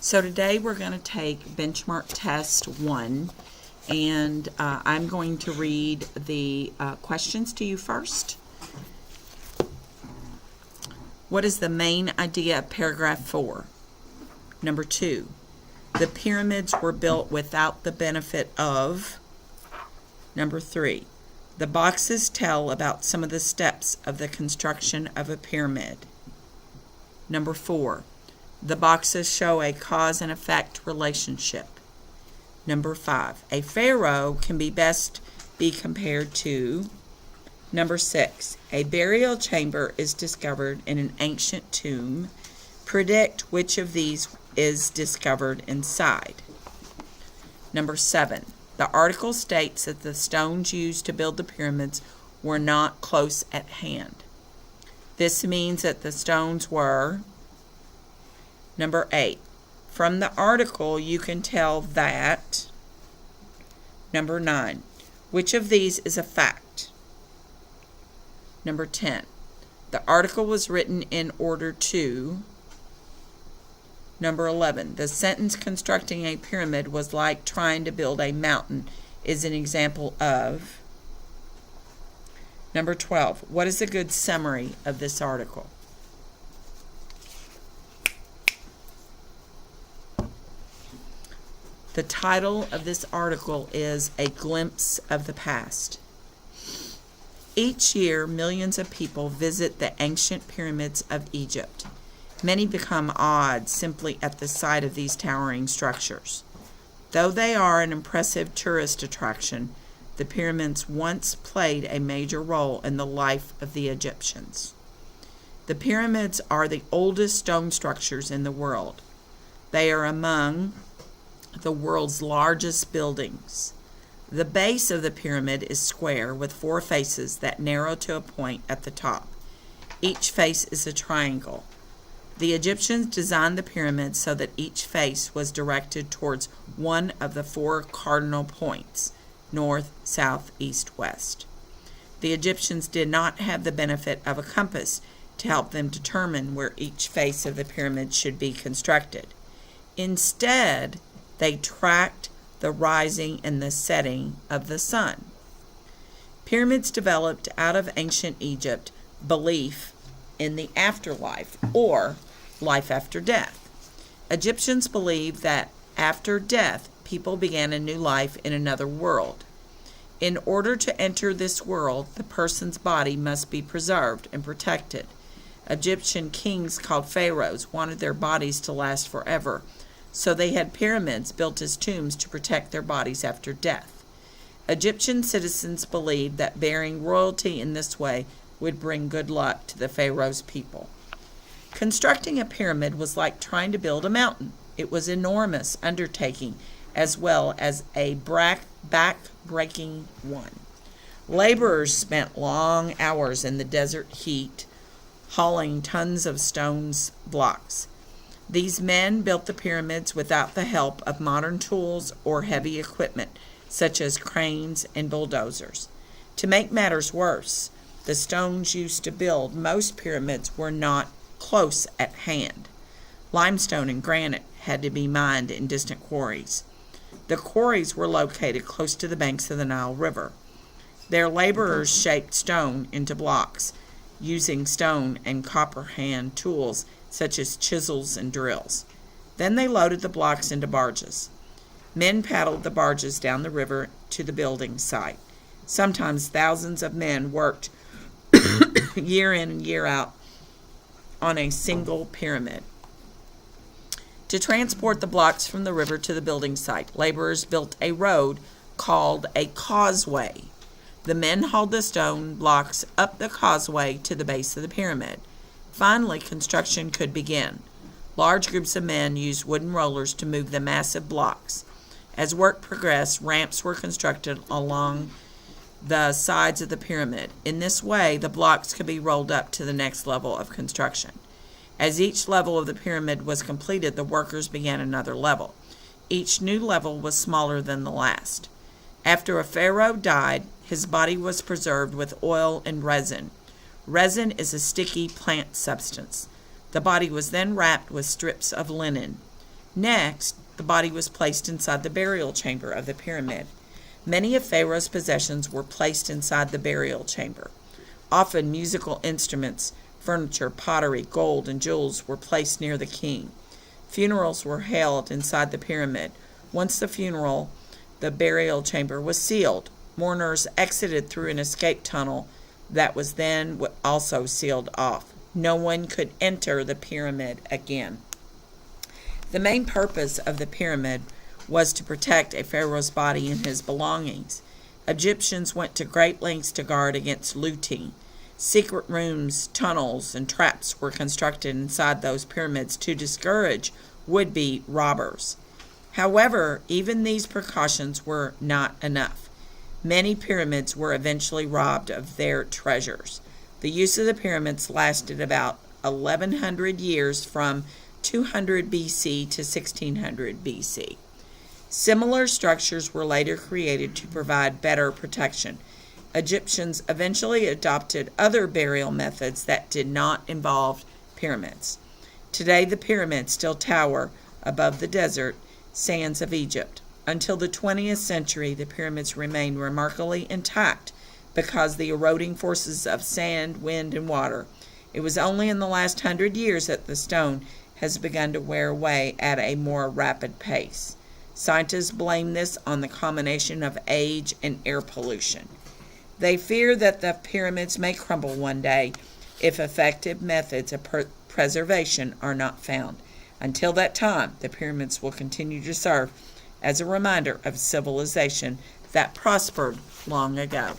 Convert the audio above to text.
So today we're going to take benchmark test 1, and I'm going to read the questions to you first. What is the main idea of paragraph 4? Number 2, the pyramids were built without the benefit of. Number 3, the boxes tell about some of the steps of the construction of a pyramid. Number 4, the boxes show a cause and effect relationship. Number 5, a pharaoh can best be compared to. Number 6, a burial chamber is discovered in an ancient tomb. Predict which of these is discovered inside. Number 7, the article states that the stones used to build the pyramids were not close at hand. This means that the stones were. Number 8, from the article you can tell that. Number 9, which of these is a fact? Number 10, the article was written in order to. Number 11, the sentence constructing a pyramid was like trying to build a mountain is an example of. Number 12, what is a good summary of this article? The title of this article is A Glimpse of the Past. Each year, millions of people visit the ancient pyramids of Egypt. Many become awed simply at the sight of these towering structures. Though they are an impressive tourist attraction, the pyramids once played a major role in the life of the Egyptians. The pyramids are the oldest stone structures in the world. They are among the world's largest buildings. The base of the pyramid is square with 4 faces that narrow to a point at the top. Each face is a triangle. The Egyptians designed the pyramids so that each face was directed towards one of the 4 cardinal points: north, south, east, west. The Egyptians did not have the benefit of a compass to help them determine where each face of the pyramid should be constructed. Instead, they tracked the rising and the setting of the sun. Pyramids developed out of ancient Egypt belief in the afterlife, or life after death. Egyptians believed that after death, people began a new life in another world. In order to enter this world, the person's body must be preserved and protected. Egyptian kings, called pharaohs, wanted their bodies to last forever, so they had pyramids built as tombs to protect their bodies after death. Egyptian citizens believed that bearing royalty in this way would bring good luck to the pharaoh's people. Constructing a pyramid was like trying to build a mountain. It was an enormous undertaking, as well as a back-breaking one. Laborers spent long hours in the desert heat, hauling tons of stone blocks. These men built the pyramids without the help of modern tools or heavy equipment, such as cranes and bulldozers. To make matters worse, the stones used to build most pyramids were not close at hand. Limestone and granite had to be mined in distant quarries. The quarries were located close to the banks of the Nile River. Their laborers shaped stone into blocks, using stone and copper hand tools such as chisels and drills. Then they loaded the blocks into barges. Men paddled the barges down the river to the building site. Sometimes thousands of men worked year in and year out on a single pyramid. To transport the blocks from the river to the building site, laborers built a road called a causeway. The men hauled the stone blocks up the causeway to the base of the pyramid. Finally, construction could begin. Large groups of men used wooden rollers to move the massive blocks. As work progressed, ramps were constructed along the sides of the pyramid. In this way, the blocks could be rolled up to the next level of construction. As each level of the pyramid was completed, the workers began another level. Each new level was smaller than the last. After a pharaoh died, his body was preserved with oil and resin. Resin is a sticky plant substance. The body was then wrapped with strips of linen. Next, the body was placed inside the burial chamber of the pyramid. Many of Pharaoh's possessions were placed inside the burial chamber. Often musical instruments, furniture, pottery, gold, and jewels were placed near the king. Funerals were held inside the pyramid. Once the burial chamber was sealed. Mourners exited through an escape tunnel that was then also sealed off. No one could enter the pyramid again. The main purpose of the pyramid was to protect a pharaoh's body and his belongings. Egyptians went to great lengths to guard against looting. Secret rooms, tunnels, and traps were constructed inside those pyramids to discourage would-be robbers. However, even these precautions were not enough. Many pyramids were eventually robbed of their treasures. The use of the pyramids lasted about 1,100 years, from 200 BC to 1600 BC. Similar structures were later created to provide better protection. Egyptians eventually adopted other burial methods that did not involve pyramids. Today, the pyramids still tower above the desert sands of Egypt. Until the 20th century, the pyramids remained remarkably intact because the eroding forces of sand, wind, and water. It was only in the last 100 years that the stone has begun to wear away at a more rapid pace. Scientists blame this on the combination of age and air pollution. They fear that the pyramids may crumble one day if effective methods of preservation are not found. Until that time, the pyramids will continue to serve as a reminder of civilization that prospered long ago.